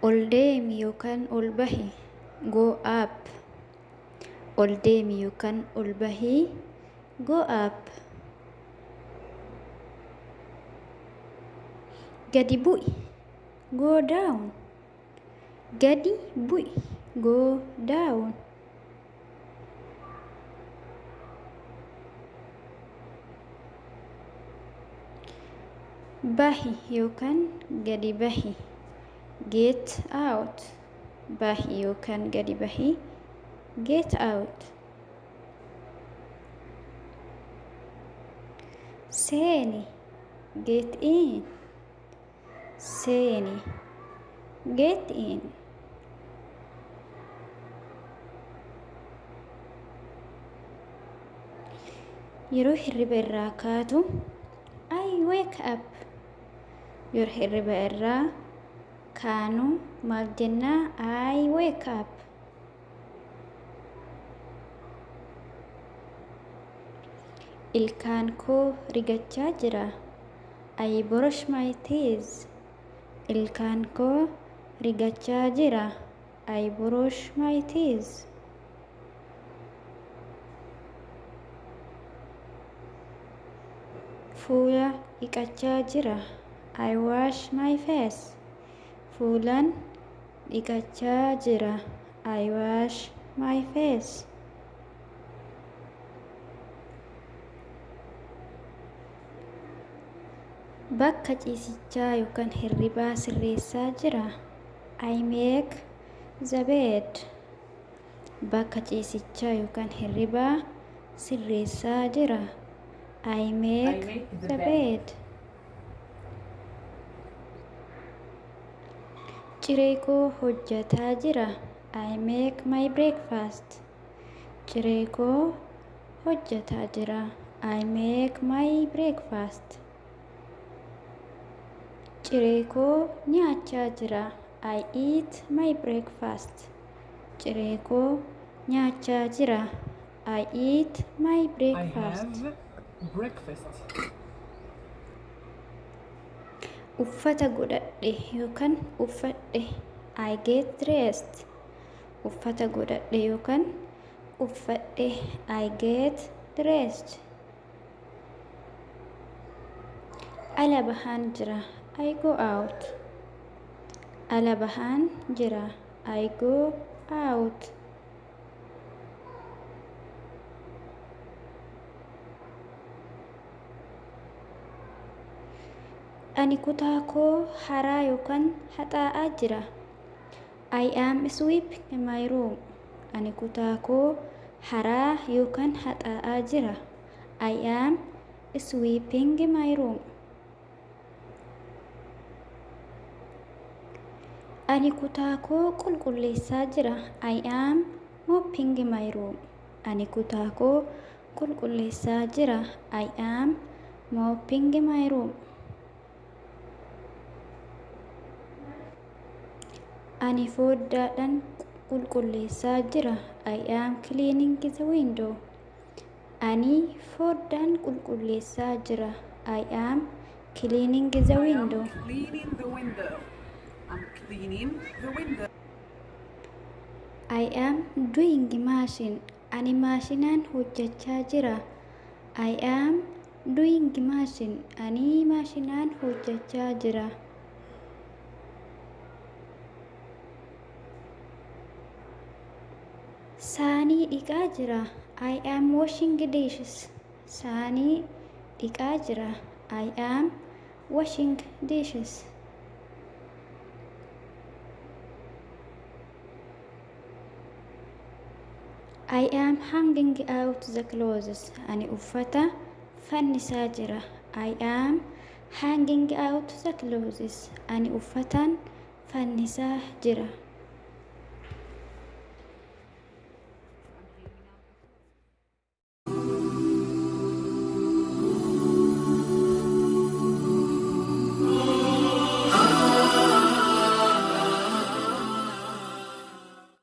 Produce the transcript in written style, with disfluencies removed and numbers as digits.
ol deemi yookaan ol bahi. Go up. Ol deemi yookaan ol bahi. Go up. Gadi bu'i. Go down. Gadi bu'i. Go down. Bahi yookaan gadi bahi. Get out. Bahi yookaan gadi bahi. Get out. Seeni. Get in. Seeni. Get in. Yeroo hirriba irraa kaatu I wake up. Yeroo hirriba irraa kaanu maal jennaa? I wake up. Ilkaan koo rigachaa jira. I brush my teeth. Ilkaan koo rigachaa jira. I brush my teeth. Fuula dhiqachaa jira. I wash my face. Fuulan dhiqachaa jira. I wash my face. Bakka ciisichaa yookaan hirribaa sirreessaa jira. I make the bed. Bakka ciisichaa yookaan hirribaa sirreessaa jira. I make the bed. Ciree koo hojjataa jira. I make my breakfast. Ciree koo hojjataa jira. I make my breakfast. Ciree koo nyaachaa jira. I eat my breakfast. Ciree koo nyaachaa jira. I eat my breakfast. I have breakfast. Uffata godhadhe yookaan uffadhe. I get dressed. Uffata godhadhe yookaan uffadhe. I get dressed. Ala bahaan jira. I go out. Ala bahaan jira. I go out. Ani kutaa koo haraa yookaan haxaa'aa jira. I am sweeping my room. Ani kutaa koo haraa yookaan haxaa'aa jira. I am sweeping my room. Ani kutaa koo qulqulleessaa jira. I am mopping my room. Ani kutaa koo qulqulleessaa jira. I am mopping my room. Ani foddaadhaan qulqulleessaa jira. I am cleaning the window. Ani foddaan qulqulleessaa jira. I am cleaning the window. Cleaning the window. I'm cleaning the window. I am doing machine. Ani maashinaan hojjechaa jira. I am doing machine. Ani maashinaan hojjechaa jira. Saanii dhiqaa jira. I am washing dishes. Saanii dhiqaa jira. I am washing dishes. I am hanging out the clothes. Ani uffata fannisaa jira. I am hanging out the clothes. Ani uffatan fannisaa jira.